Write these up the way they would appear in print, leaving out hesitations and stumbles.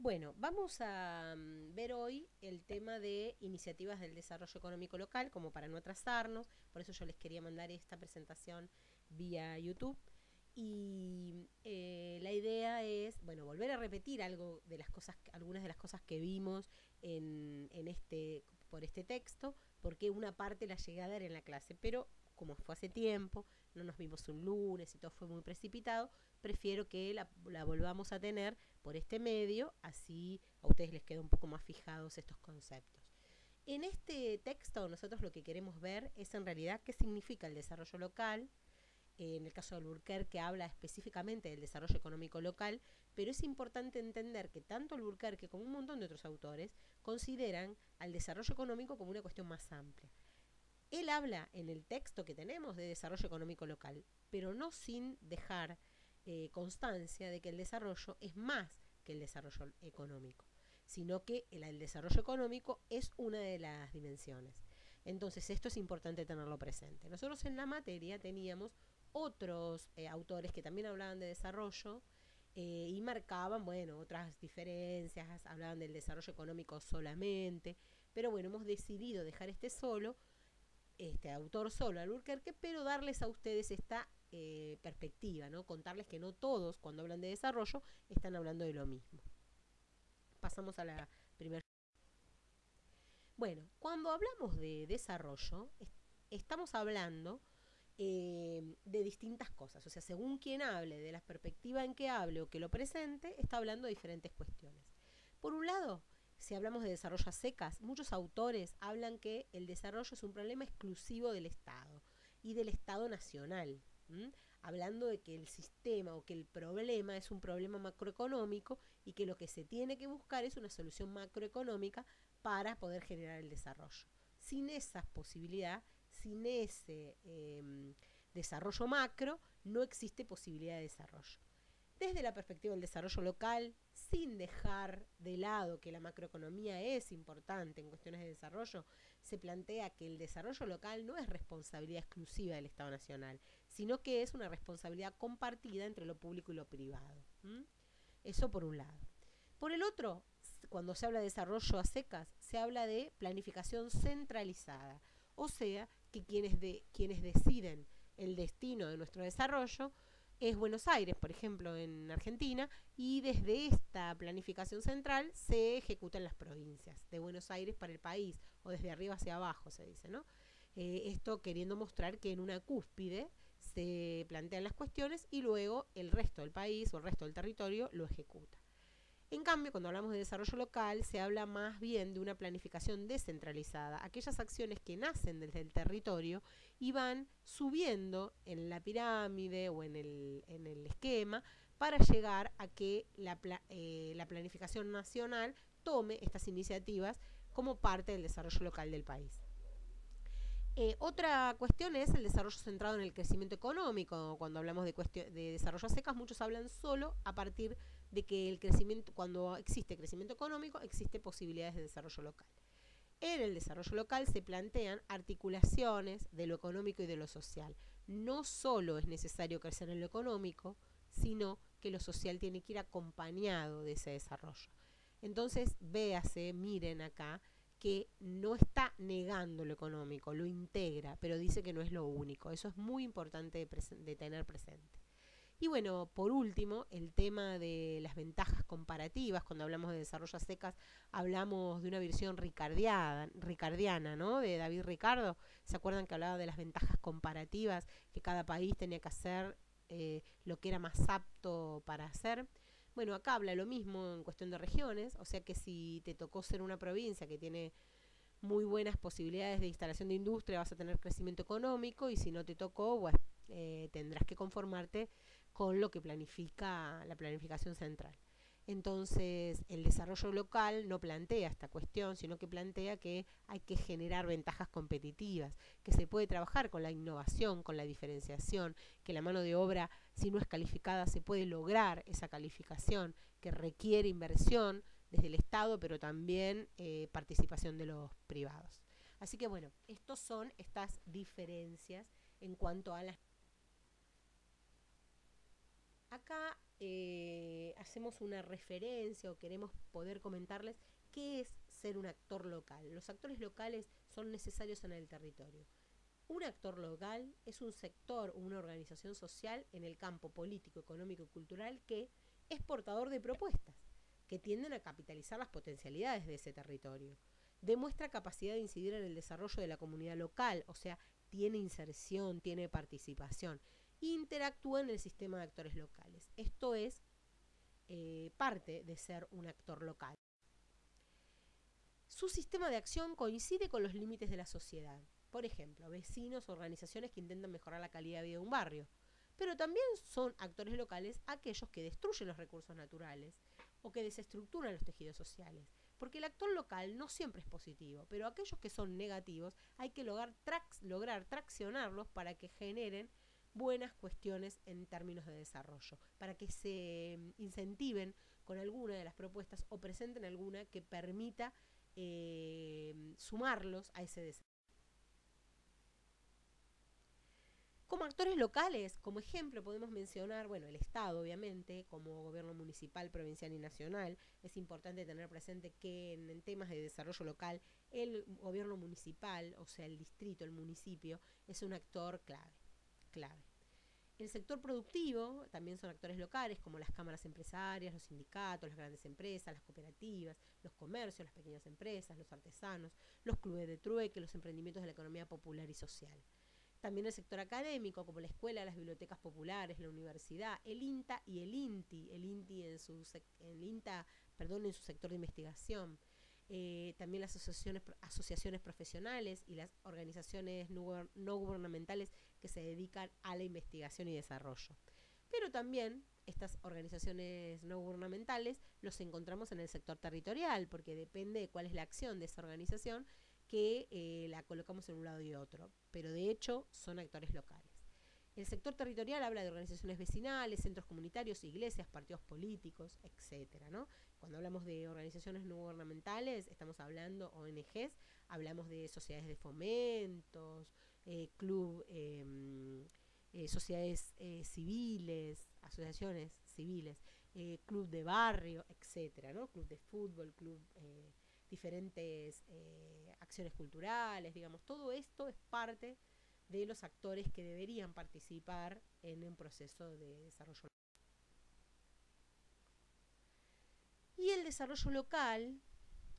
Bueno, vamos a ver hoy el tema de iniciativas del desarrollo económico local, como para no atrasarnos. Por eso yo les quería mandar esta presentación vía YouTube. Y la idea es, bueno, volver a repetir algo de las cosas, algunas de las cosas que vimos por este texto, porque una parte la llegué a dar en la clase, pero como fue hace tiempo, no nos vimos un lunes y todo fue muy precipitado, prefiero que la volvamos a tener por este medio, así a ustedes les queda un poco más fijados estos conceptos. En este texto nosotros lo que queremos ver es en realidad qué significa el desarrollo local. En el caso de Alburquerque habla específicamente del desarrollo económico local, pero es importante entender que tanto Alburquerque como un montón de otros autores consideran al desarrollo económico como una cuestión más amplia. Él habla en el texto que tenemos de desarrollo económico local, pero no sin dejar constancia de que el desarrollo es más que el desarrollo económico, sino que el desarrollo económico es una de las dimensiones. Entonces esto es importante tenerlo presente. Nosotros en la materia teníamos otros autores que también hablaban de desarrollo y marcaban, bueno, otras diferencias, hablaban del desarrollo económico solamente, pero bueno, hemos decidido dejar este autor solo, Alburquerque, pero darles a ustedes esta perspectiva, ¿no? Contarles que no todos, cuando hablan de desarrollo, están hablando de lo mismo. Pasamos a la primera. Bueno, cuando hablamos de desarrollo, estamos hablando de distintas cosas. O sea, según quien hable, de la perspectiva en que hable o que lo presente, está hablando de diferentes cuestiones. Por un lado, si hablamos de desarrollo a secas, muchos autores hablan que el desarrollo es un problema exclusivo del Estado y del Estado nacional. Hablando de que el sistema o que el problema es un problema macroeconómico y que lo que se tiene que buscar es una solución macroeconómica para poder generar el desarrollo. Sin esa posibilidad, sin ese desarrollo macro, no existe posibilidad de desarrollo. Desde la perspectiva del desarrollo local, sin dejar de lado que la macroeconomía es importante en cuestiones de desarrollo, se plantea que el desarrollo local no es responsabilidad exclusiva del Estado Nacional, sino que es una responsabilidad compartida entre lo público y lo privado. Eso por un lado. Por el otro, cuando se habla de desarrollo a secas, se habla de planificación centralizada, o sea, que quienes deciden el destino de nuestro desarrollo es Buenos Aires, por ejemplo, en Argentina, y desde esta planificación central se ejecutan las provincias, de Buenos Aires para el país, o desde arriba hacia abajo, se dice, ¿no? Esto queriendo mostrar que en una cúspide se plantean las cuestiones y luego el resto del país o el resto del territorio lo ejecuta. En cambio, cuando hablamos de desarrollo local, se habla más bien de una planificación descentralizada, aquellas acciones que nacen desde el territorio y van subiendo en la pirámide o en el esquema para llegar a que la planificación nacional tome estas iniciativas como parte del desarrollo local del país. Otra cuestión es el desarrollo centrado en el crecimiento económico. Cuando hablamos de desarrollo a secas, muchos hablan solo a partir de que el crecimiento, cuando existe crecimiento económico, existe posibilidades de desarrollo local. En el desarrollo local se plantean articulaciones de lo económico y de lo social. No solo es necesario crecer en lo económico, sino que lo social tiene que ir acompañado de ese desarrollo. Entonces, véase, miren acá, que no está negando lo económico, lo integra, pero dice que no es lo único. Eso es muy importante de tener presente. Y bueno, por último, el tema de las ventajas comparativas. Cuando hablamos de desarrollo a secas, hablamos de una visión ricardiana, ¿no? De David Ricardo. ¿Se acuerdan que hablaba de las ventajas comparativas? Que cada país tenía que hacer lo que era más apto para hacer. Bueno, acá habla lo mismo en cuestión de regiones, o sea que si te tocó ser una provincia que tiene muy buenas posibilidades de instalación de industria, vas a tener crecimiento económico, y si no te tocó, bueno, tendrás que conformarte con lo que planifica la planificación central. Entonces, el desarrollo local no plantea esta cuestión, sino que plantea que hay que generar ventajas competitivas, que se puede trabajar con la innovación, con la diferenciación, que la mano de obra, si no es calificada, se puede lograr esa calificación, que requiere inversión desde el Estado, pero también participación de los privados. Así que bueno, estos son estas diferencias en cuanto a las... Acá hacemos una referencia o queremos poder comentarles qué es ser un actor local. Los actores locales son necesarios en el territorio. Un actor local es un sector o una organización social en el campo político, económico y cultural que es portador de propuestas que tienden a capitalizar las potencialidades de ese territorio. Demuestra capacidad de incidir en el desarrollo de la comunidad local, o sea, tiene inserción, tiene participación, interactúa en el sistema de actores locales. Esto es parte de ser un actor local. Su sistema de acción coincide con los límites de la sociedad. Por ejemplo, vecinos o organizaciones que intentan mejorar la calidad de vida de un barrio. Pero también son actores locales aquellos que destruyen los recursos naturales o que desestructuran los tejidos sociales. Porque el actor local no siempre es positivo, pero aquellos que son negativos hay que lograr traccionarlos para que generen buenas cuestiones en términos de desarrollo, para que se incentiven con alguna de las propuestas o presenten alguna que permita sumarlos a ese desarrollo. Como actores locales, como ejemplo, podemos mencionar, bueno, el Estado, obviamente, como gobierno municipal, provincial y nacional. Es importante tener presente que en temas de desarrollo local, el gobierno municipal, o sea, el distrito, el municipio, es un actor clave. El sector productivo también son actores locales, como las cámaras empresarias, los sindicatos, las grandes empresas, las cooperativas, los comercios, las pequeñas empresas, los artesanos, los clubes de trueque, los emprendimientos de la economía popular y social. También el sector académico, como la escuela, las bibliotecas populares, la universidad, el INTA y el INTI, en su sector de investigación. También las asociaciones profesionales y las organizaciones no gubernamentales que se dedican a la investigación y desarrollo. Pero también estas organizaciones no gubernamentales los encontramos en el sector territorial, porque depende de cuál es la acción de esa organización que la colocamos en un lado y otro, pero de hecho son actores locales. El sector territorial habla de organizaciones vecinales, centros comunitarios, iglesias, partidos políticos, etcétera, ¿no? Cuando hablamos de organizaciones no gubernamentales, estamos hablando ONGs, hablamos de sociedades de fomentos, sociedades civiles, asociaciones civiles, club de barrio, etcétera, ¿no? Club de fútbol, diferentes acciones culturales, digamos, todo esto es parte de los actores que deberían participar en un proceso de desarrollo. Y el desarrollo local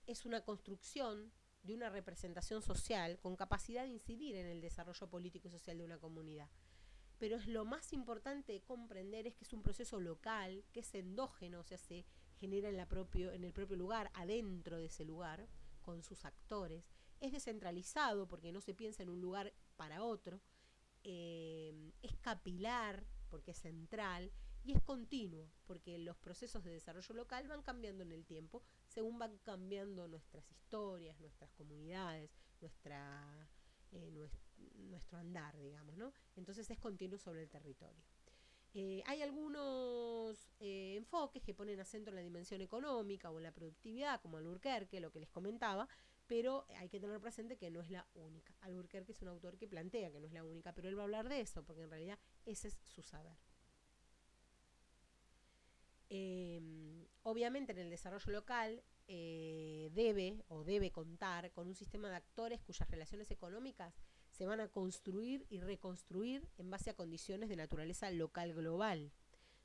es una construcción de una representación social con capacidad de incidir en el desarrollo político y social de una comunidad. Pero es lo más importante de comprender es que es un proceso local, que es endógeno, o sea, se genera en el propio lugar, adentro de ese lugar, con sus actores. Es descentralizado porque no se piensa en un lugar para otro. Es capilar porque es central y es continuo porque los procesos de desarrollo local van cambiando en el tiempo según van cambiando nuestras historias, nuestras comunidades, nuestro andar, digamos, ¿no? Entonces es continuo sobre el territorio. Hay algunos enfoques que ponen acento en la dimensión económica o en la productividad, como Albuquerque, lo que les comentaba, pero hay que tener presente que no es la única. Albuquerque es un autor que plantea que no es la única, pero él va a hablar de eso, porque en realidad ese es su saber. Obviamente en el desarrollo local debe contar con un sistema de actores cuyas relaciones económicas se van a construir y reconstruir en base a condiciones de naturaleza local global,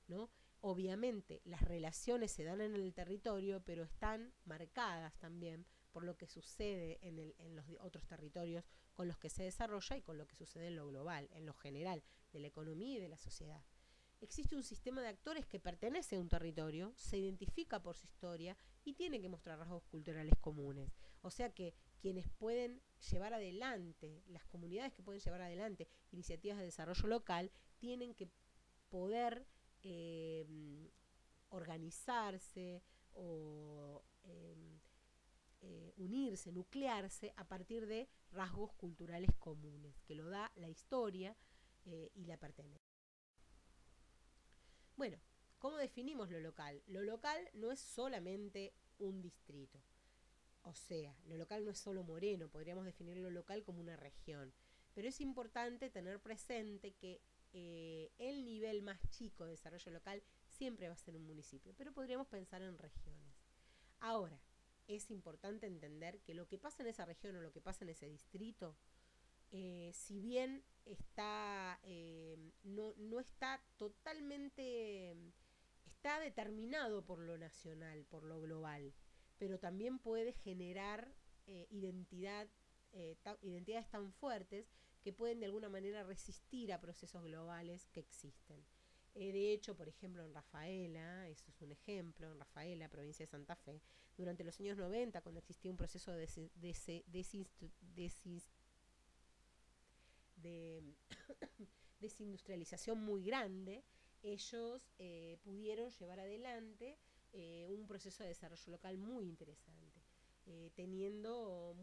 ¿no? Obviamente las relaciones se dan en el territorio, pero están marcadas también por lo que sucede en los otros territorios con los que se desarrolla y con lo que sucede en lo global, en lo general, de la economía y de la sociedad. Existe un sistema de actores que pertenece a un territorio, se identifica por su historia y tiene que mostrar rasgos culturales comunes. O sea que quienes pueden llevar adelante, las comunidades que pueden llevar adelante iniciativas de desarrollo local, tienen que poder organizarse o unirse, nuclearse a partir de rasgos culturales comunes, que lo da la historia y la pertenencia. Bueno, ¿cómo definimos lo local? Lo local no es solamente un distrito. O sea, lo local no es solo Moreno, podríamos definir lo local como una región. Pero es importante tener presente que el nivel más chico de desarrollo local siempre va a ser un municipio, pero podríamos pensar en regiones. Ahora, es importante entender que lo que pasa en esa región o lo que pasa en ese distrito, si bien no está totalmente, está determinado por lo nacional, por lo global, pero también puede generar identidades tan fuertes que pueden de alguna manera resistir a procesos globales que existen. De hecho, por ejemplo, en Rafaela, eso es un ejemplo, en Rafaela, provincia de Santa Fe, durante los años 90, cuando existía un proceso de desindustrialización muy grande, ellos pudieron llevar adelante un proceso de desarrollo local muy interesante, teniendo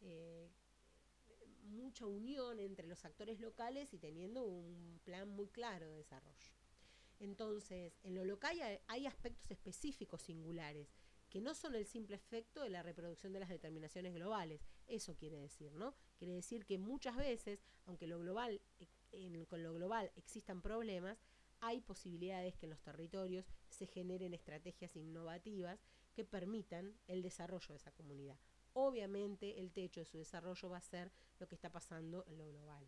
eh, mucha unión entre los actores locales y teniendo un plan muy claro de desarrollo. Entonces, en lo local hay aspectos específicos singulares que no son el simple efecto de la reproducción de las determinaciones globales. Eso quiere decir, ¿no? Quiere decir que muchas veces, aunque con lo global existan problemas, hay posibilidades que en los territorios se generen estrategias innovativas que permitan el desarrollo de esa comunidad. Obviamente, el techo de su desarrollo va a ser lo que está pasando en lo global.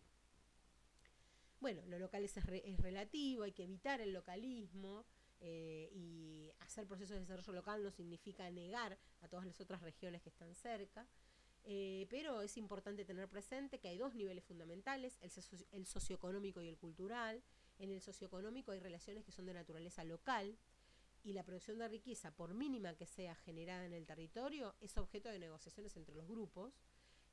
Bueno, lo local es relativo, hay que evitar el localismo, y hacer procesos de desarrollo local no significa negar a todas las otras regiones que están cerca, pero es importante tener presente que hay dos niveles fundamentales, el socioeconómico y el cultural. En el socioeconómico hay relaciones que son de naturaleza local, y la producción de riqueza, por mínima que sea generada en el territorio, es objeto de negociaciones entre los grupos,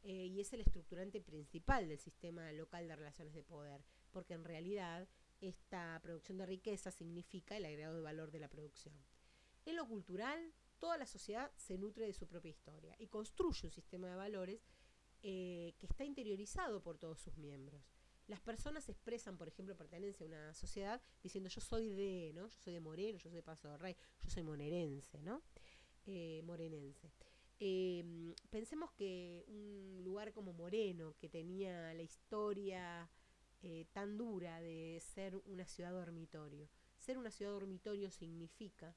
y es el estructurante principal del sistema local de relaciones de poder, porque en realidad esta producción de riqueza significa el agregado de valor de la producción. En lo cultural, toda la sociedad se nutre de su propia historia y construye un sistema de valores que está interiorizado por todos sus miembros. Las personas expresan, por ejemplo, pertenencia a una sociedad diciendo yo soy de, ¿no? Yo soy de Moreno, yo soy de Paso del Rey, yo soy monerense, ¿no? Morenense. Pensemos que un lugar como Moreno, que tenía la historia tan dura de ser una ciudad dormitorio, ser una ciudad dormitorio significaba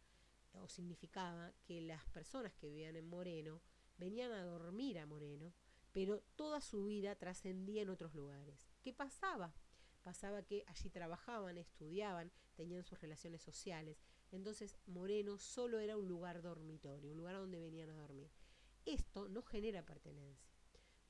que las personas que vivían en Moreno venían a dormir a Moreno, pero toda su vida trascendía en otros lugares. ¿Qué pasaba? Pasaba que allí trabajaban, estudiaban, tenían sus relaciones sociales. Entonces Moreno solo era un lugar dormitorio, un lugar donde venían a dormir. Esto no genera pertenencia.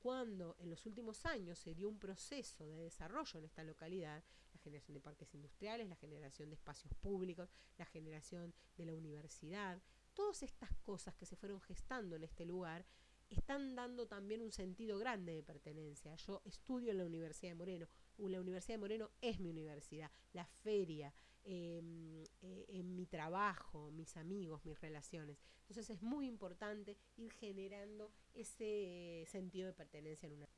Cuando en los últimos años se dio un proceso de desarrollo en esta localidad, la generación de parques industriales, la generación de espacios públicos, la generación de la universidad, todas estas cosas que se fueron gestando en este lugar están dando también un sentido grande de pertenencia. Yo estudio en la Universidad de Moreno, la Universidad de Moreno es mi universidad, la feria, en mi trabajo, mis amigos, mis relaciones. Entonces es muy importante ir generando ese sentido de pertenencia en una.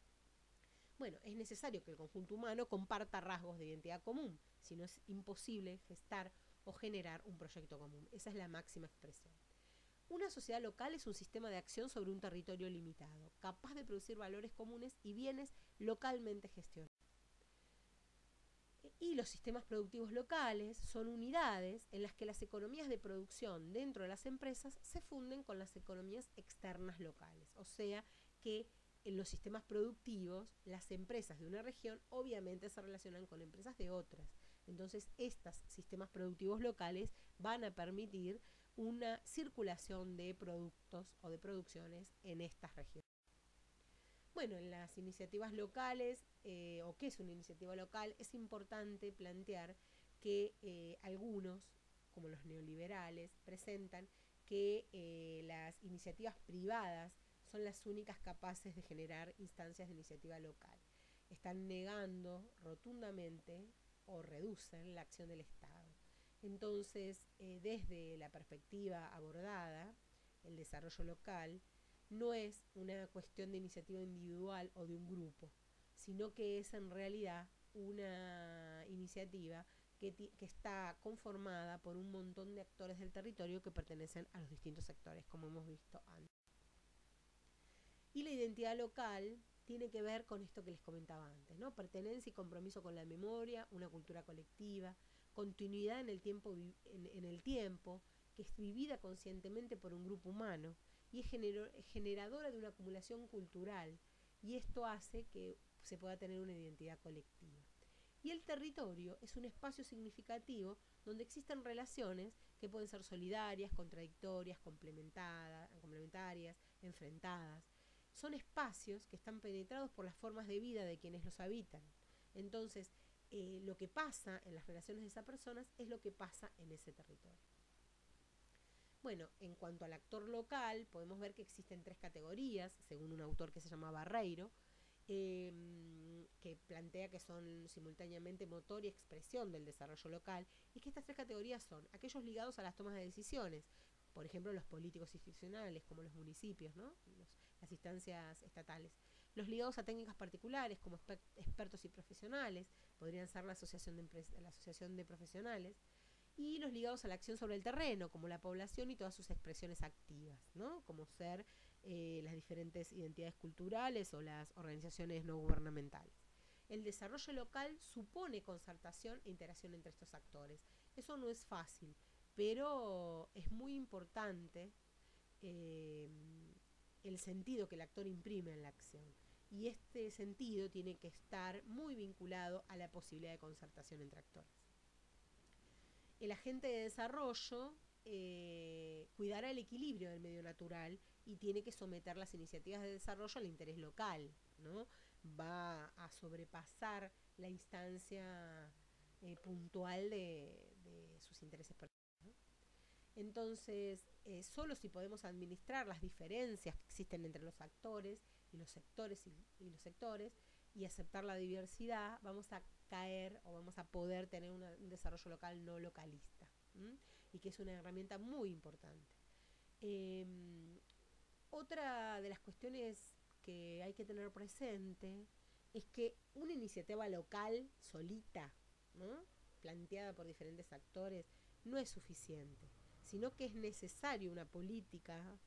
Bueno, es necesario que el conjunto humano comparta rasgos de identidad común, si no es imposible gestar o generar un proyecto común. Esa es la máxima expresión. Una sociedad local es un sistema de acción sobre un territorio limitado, capaz de producir valores comunes y bienes localmente gestionados. Y los sistemas productivos locales son unidades en las que las economías de producción dentro de las empresas se funden con las economías externas locales. O sea que en los sistemas productivos, las empresas de una región obviamente se relacionan con empresas de otras. Entonces, estos sistemas productivos locales van a permitir una circulación de productos o de producciones en estas regiones. Bueno, en las iniciativas locales, o qué es una iniciativa local, es importante plantear que algunos, como los neoliberales, presentan que las iniciativas privadas son las únicas capaces de generar instancias de iniciativa local. Están negando rotundamente o reducen la acción del Estado. Entonces, desde la perspectiva abordada, el desarrollo local no es una cuestión de iniciativa individual o de un grupo, sino que es en realidad una iniciativa que está conformada por un montón de actores del territorio que pertenecen a los distintos sectores, como hemos visto antes. Y la identidad local tiene que ver con esto que les comentaba antes, ¿no? Pertenencia y compromiso con la memoria, una cultura colectiva, continuidad en el tiempo, en el tiempo, que es vivida conscientemente por un grupo humano y es generadora de una acumulación cultural, y esto hace que se pueda tener una identidad colectiva. Y el territorio es un espacio significativo donde existen relaciones que pueden ser solidarias, contradictorias, complementarias, enfrentadas. Son espacios que están penetrados por las formas de vida de quienes los habitan. Entonces, lo que pasa en las relaciones de esas personas es lo que pasa en ese territorio. Bueno, en cuanto al actor local, podemos ver que existen 3 categorías, según un autor que se llama Barreiro, que plantea que son simultáneamente motor y expresión del desarrollo local, y que estas 3 categorías son aquellos ligados a las tomas de decisiones, por ejemplo los políticos institucionales como los municipios, ¿no? Las instancias estatales, los ligados a técnicas particulares como expertos y profesionales, podrían ser la asociación de profesionales, y los ligados a la acción sobre el terreno, como la población y todas sus expresiones activas, ¿no? Como ser las diferentes identidades culturales o las organizaciones no gubernamentales. El desarrollo local supone concertación e interacción entre estos actores. Eso no es fácil, pero es muy importante el sentido que el actor imprime en la acción. Y este sentido tiene que estar muy vinculado a la posibilidad de concertación entre actores. El agente de desarrollo cuidará el equilibrio del medio natural y tiene que someter las iniciativas de desarrollo al interés local, ¿no? Va a sobrepasar la instancia puntual de sus intereses personales, ¿no? Entonces, solo si podemos administrar las diferencias que existen entre los actores y los sectores y los sectores y aceptar la diversidad, vamos a caer o vamos a poder tener un desarrollo local no localista, y que es una herramienta muy importante. Otra de las cuestiones que hay que tener presente es que una iniciativa local solita, ¿no?, planteada por diferentes actores, no es suficiente, sino que es necesario una política,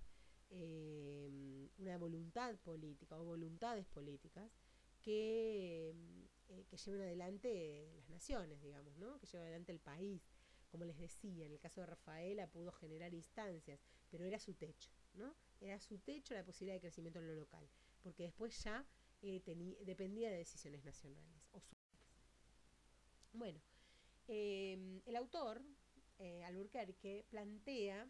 una voluntad política o voluntades políticas que lleven adelante las naciones, digamos, ¿no?, que lleven adelante el país. Como les decía, en el caso de Rafaela pudo generar instancias, pero era su techo, ¿no? Era su techo la posibilidad de crecimiento en lo local, porque después ya dependía de decisiones nacionales o sociales. Bueno, el autor, Alburquerque, plantea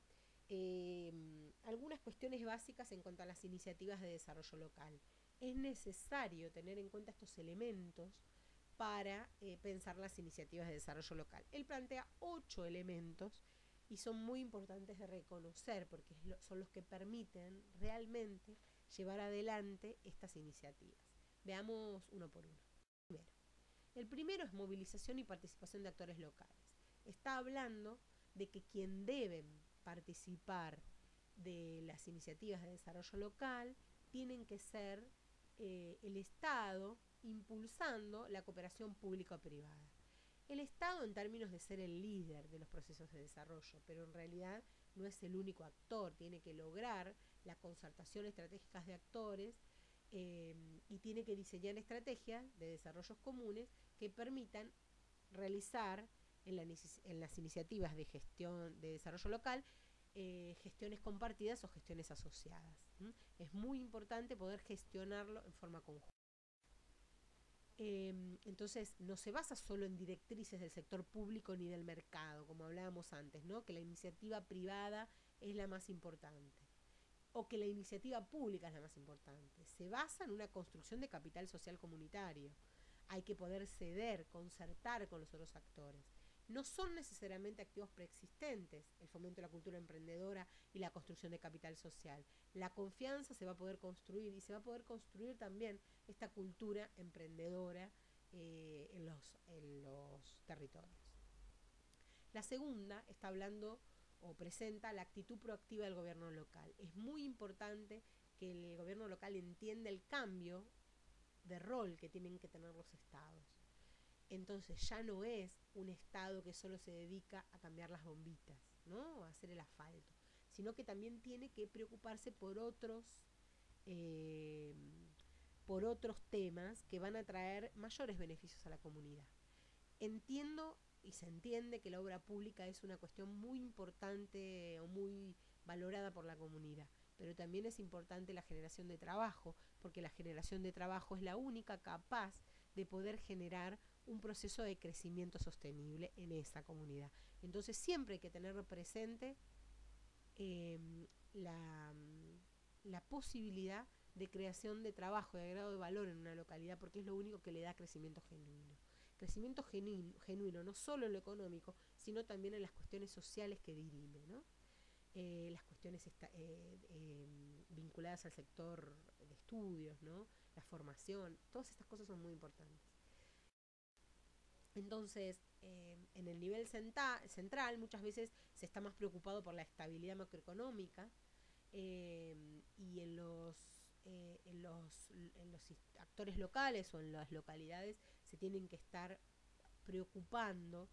algunas cuestiones básicas en cuanto a las iniciativas de desarrollo local. Es necesario tener en cuenta estos elementos para pensar las iniciativas de desarrollo local. Él plantea 8 elementos y son muy importantes de reconocer porque son los que permiten realmente llevar adelante estas iniciativas. Veamos uno por uno. Primero, el primero es movilización y participación de actores locales. Está hablando de que quien deben participar de las iniciativas de desarrollo local tienen que ser el Estado, impulsando la cooperación público-privada. El Estado en términos de ser el líder de los procesos de desarrollo, pero en realidad no es el único actor, tiene que lograr la concertación estratégica de actores y tiene que diseñar estrategias de desarrollos comunes que permitan realizar en las iniciativas de gestión de desarrollo local gestiones compartidas o gestiones asociadas. Es muy importante poder gestionarlo en forma conjunta. Entonces no se basa solo en directrices del sector público ni del mercado, como hablábamos antes, ¿no?, que la iniciativa privada es la más importante o que la iniciativa pública es la más importante. Se basa en una construcción de capital social comunitario. Hay que poder ceder, concertar con los otros actores. No son necesariamente activos preexistentes el fomento de la cultura emprendedora y la construcción de capital social. La confianza se va a poder construir y se va a poder construir también esta cultura emprendedora en los territorios. La segunda está hablando o presenta la actitud proactiva del gobierno local. Es muy importante que el gobierno local entienda el cambio de rol que tienen que tener los estados. Entonces ya no es un estado que solo se dedica a cambiar las bombitas, ¿no?, a hacer el asfalto, sino que también tiene que preocuparse por otros temas que van a traer mayores beneficios a la comunidad. Entiendo y se entiende que la obra pública es una cuestión muy importante o muy valorada por la comunidad, pero también es importante la generación de trabajo, porque la generación de trabajo es la única capaz de poder generar un proceso de crecimiento sostenible en esa comunidad. Entonces siempre hay que tener presente eh, la, la posibilidad de creación de trabajo, de agregado de valor en una localidad, porque es lo único que le da crecimiento genuino. Crecimiento genuino, no solo en lo económico, sino también en las cuestiones sociales que dirime, ¿no? Las cuestiones vinculadas al sector de estudios, ¿no? La formación, todas estas cosas son muy importantes. Entonces, en el nivel central muchas veces se está más preocupado por la estabilidad macroeconómica y en los actores locales o en las localidades se tienen que estar preocupando,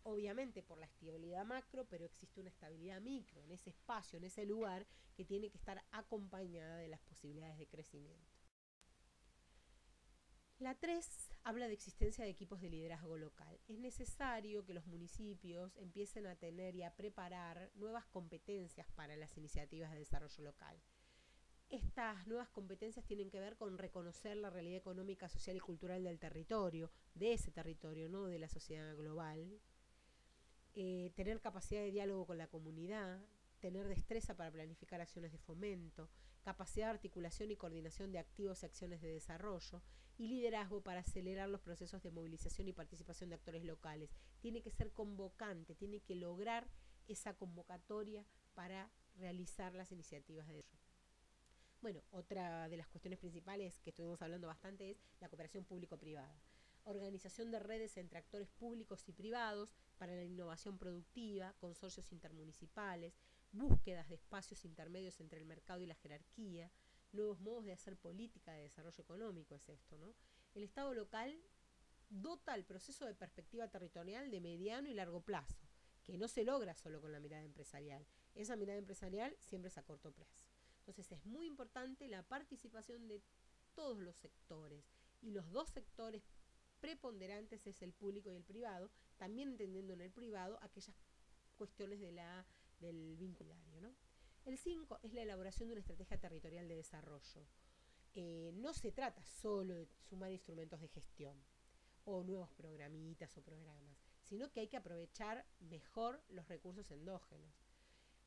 obviamente por la estabilidad macro, pero existe una estabilidad micro en ese espacio, en ese lugar, que tiene que estar acompañada de las posibilidades de crecimiento. La 3 habla de existencia de equipos de liderazgo local. Es necesario que los municipios empiecen a tener y a preparar nuevas competencias para las iniciativas de desarrollo local. Estas nuevas competencias tienen que ver con reconocer la realidad económica, social y cultural del territorio, de ese territorio, no de la sociedad global. Tener capacidad de diálogo con la comunidad, tener destreza para planificar acciones de fomento, capacidad de articulación y coordinación de activos y acciones de desarrollo y liderazgo para acelerar los procesos de movilización y participación de actores locales. Tiene que ser convocante, tiene que lograr esa convocatoria para realizar las iniciativas de desarrollo. Bueno, otra de las cuestiones principales que estuvimos hablando bastante es la cooperación público-privada. Organización de redes entre actores públicos y privados para la innovación productiva, consorcios intermunicipales, búsquedas de espacios intermedios entre el mercado y la jerarquía, nuevos modos de hacer política de desarrollo económico es esto, ¿no? El Estado local dota al proceso de perspectiva territorial de mediano y largo plazo, que no se logra solo con la mirada empresarial. Esa mirada empresarial siempre es a corto plazo. Entonces es muy importante la participación de todos los sectores, y los dos sectores preponderantes es el público y el privado, también entendiendo en el privado aquellas cuestiones del vinculario, ¿no? El 5 es la elaboración de una estrategia territorial de desarrollo. No se trata solo de sumar instrumentos de gestión o nuevos programitas o programas, sino que hay que aprovechar mejor los recursos endógenos.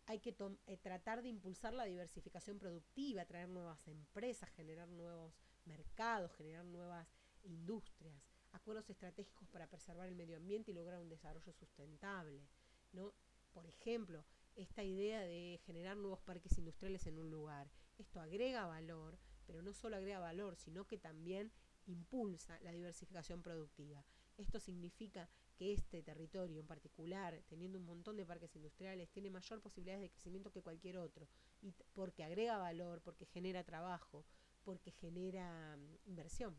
Hay que tratar de impulsar la diversificación productiva, traer nuevas empresas, generar nuevos mercados, generar nuevas industrias, acuerdos estratégicos para preservar el medio ambiente y lograr un desarrollo sustentable, ¿no? Por ejemplo, esta idea de generar nuevos parques industriales en un lugar. Esto agrega valor, pero no solo agrega valor, sino que también impulsa la diversificación productiva. Esto significa que este territorio en particular, teniendo un montón de parques industriales, tiene mayor posibilidades de crecimiento que cualquier otro, y porque agrega valor, porque genera trabajo, porque genera inversión,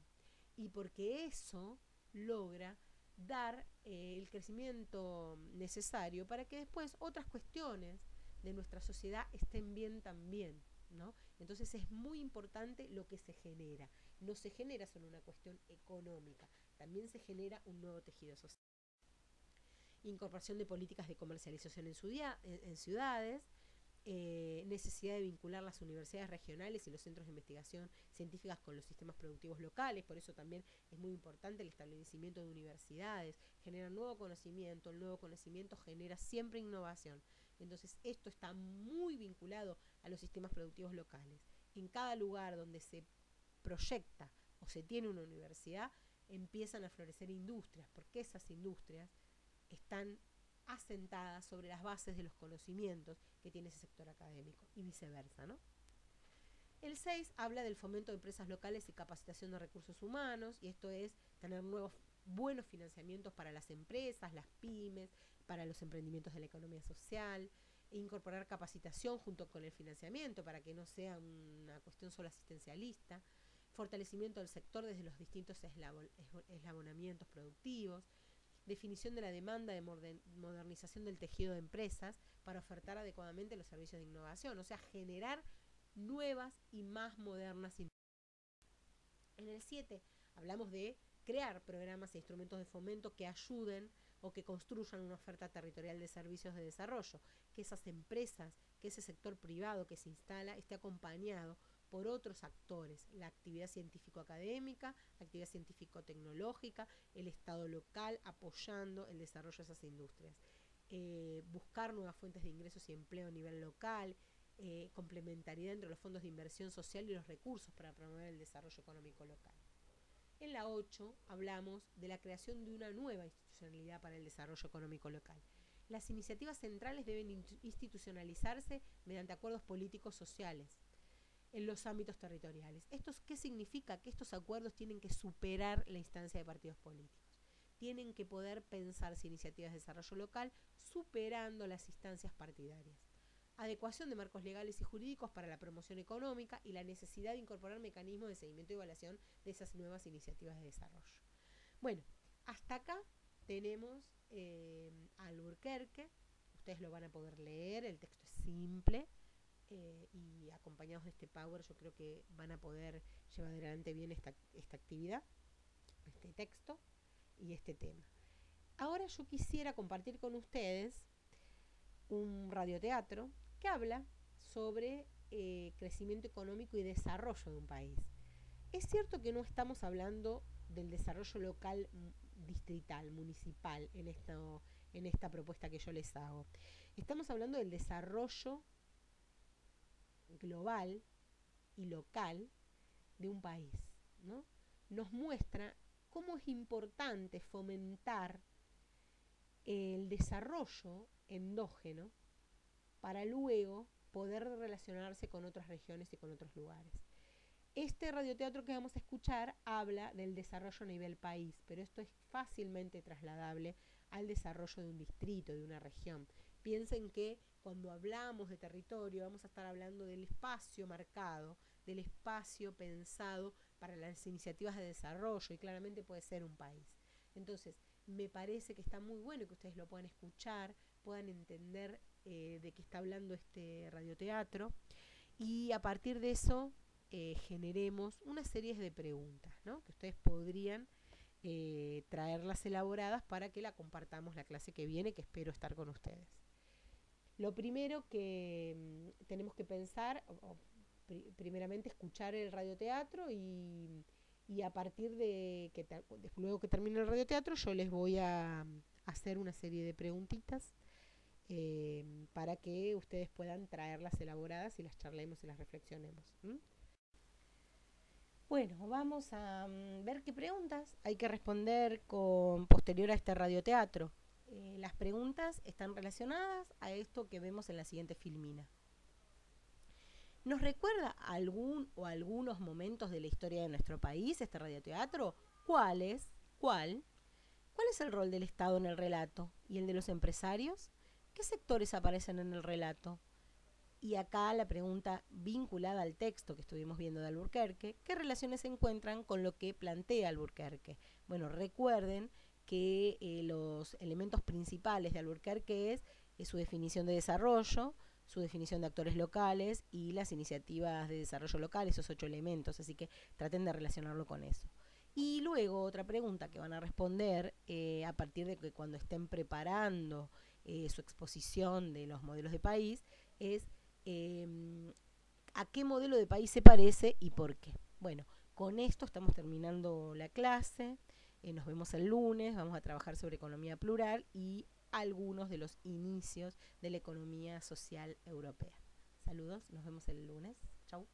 y porque eso logra dar el crecimiento necesario para que después otras cuestiones de nuestra sociedad estén bien también, ¿no? Entonces es muy importante lo que se genera. No se genera solo una cuestión económica, también se genera un nuevo tejido social. Incorporación de políticas de comercialización en ciudades, necesidad de vincular las universidades regionales y los centros de investigación científicas con los sistemas productivos locales, por eso también es muy importante el establecimiento de universidades, genera nuevo conocimiento, el nuevo conocimiento genera siempre innovación, entonces esto está muy vinculado a los sistemas productivos locales. En cada lugar donde se proyecta o se tiene una universidad, empiezan a florecer industrias, porque esas industrias están asentadas sobre las bases de los conocimientos que tiene ese sector académico y viceversa, ¿no? El 6 habla del fomento de empresas locales y capacitación de recursos humanos, y esto es tener nuevos buenos financiamientos para las empresas, las pymes, para los emprendimientos de la economía social, e incorporar capacitación junto con el financiamiento para que no sea una cuestión solo asistencialista, fortalecimiento del sector desde los distintos eslabonamientos productivos, definición de la demanda de modernización del tejido de empresas para ofertar adecuadamente los servicios de innovación, o sea, generar nuevas y más modernas. En el 7 hablamos de crear programas e instrumentos de fomento que ayuden o que construyan una oferta territorial de servicios de desarrollo, que esas empresas, que ese sector privado que se instala esté acompañado por otros actores, la actividad científico-académica, la actividad científico-tecnológica, el Estado local apoyando el desarrollo de esas industrias. Buscar nuevas fuentes de ingresos y empleo a nivel local, complementariedad entre los fondos de inversión social y los recursos para promover el desarrollo económico local. En la 8 hablamos de la creación de una nueva institucionalidad para el desarrollo económico local. Las iniciativas centrales deben institucionalizarse mediante acuerdos políticos sociales en los ámbitos territoriales. ¿Qué significa? Que estos acuerdos tienen que superar la instancia de partidos políticos. Tienen que poder pensarse iniciativas de desarrollo local superando las instancias partidarias. Adecuación de marcos legales y jurídicos para la promoción económica y la necesidad de incorporar mecanismos de seguimiento y evaluación de esas nuevas iniciativas de desarrollo. Bueno, hasta acá tenemos Alburquerque. Ustedes lo van a poder leer, el texto es simple. Y acompañados de este Power yo creo que van a poder llevar adelante bien esta actividad, este texto y este tema. Ahora yo quisiera compartir con ustedes un radioteatro que habla sobre crecimiento económico y desarrollo de un país. Es cierto que no estamos hablando del desarrollo local, distrital, municipal en esta propuesta que yo les hago. Estamos hablando del desarrollo global y local de un país, ¿no? Nos muestra cómo es importante fomentar el desarrollo endógeno para luego poder relacionarse con otras regiones y con otros lugares. Este radioteatro que vamos a escuchar habla del desarrollo a nivel país, pero esto es fácilmente trasladable al desarrollo de un distrito, de una región. Piensen que cuando hablamos de territorio vamos a estar hablando del espacio marcado, del espacio pensado para las iniciativas de desarrollo y claramente puede ser un país. Entonces, me parece que está muy bueno que ustedes lo puedan escuchar, puedan entender de qué está hablando este radioteatro y a partir de eso generemos una serie de preguntas, ¿no? Que ustedes podrían traerlas elaboradas para que la compartamos la clase que viene, que espero estar con ustedes. Lo primero que tenemos que pensar, primeramente escuchar el radioteatro y a partir de que luego que termine el radioteatro yo les voy a hacer una serie de preguntitas para que ustedes puedan traerlas elaboradas y las charlemos y las reflexionemos. Bueno, vamos a ver qué preguntas hay que responder posterior a este radioteatro. Las preguntas están relacionadas a esto que vemos en la siguiente filmina. ¿Nos recuerda algún o algunos momentos de la historia de nuestro país este radioteatro? ¿Cuál es? ¿Cuál? ¿Cuál es el rol del Estado en el relato? ¿Y el de los empresarios? ¿Qué sectores aparecen en el relato? Y acá la pregunta vinculada al texto que estuvimos viendo de Alburquerque, ¿qué relaciones se encuentran con lo que plantea Alburquerque? Bueno, recuerden que los elementos principales de Alburquerque es su definición de desarrollo, su definición de actores locales y las iniciativas de desarrollo local, esos 8 elementos, así que traten de relacionarlo con eso. Y luego otra pregunta que van a responder a partir de que cuando estén preparando su exposición de los modelos de país es a qué modelo de país se parece y por qué. Bueno, con esto estamos terminando la clase, nos vemos el lunes, vamos a trabajar sobre economía plural y algunos de los inicios de la economía social europea. Saludos, nos vemos el lunes. Chau.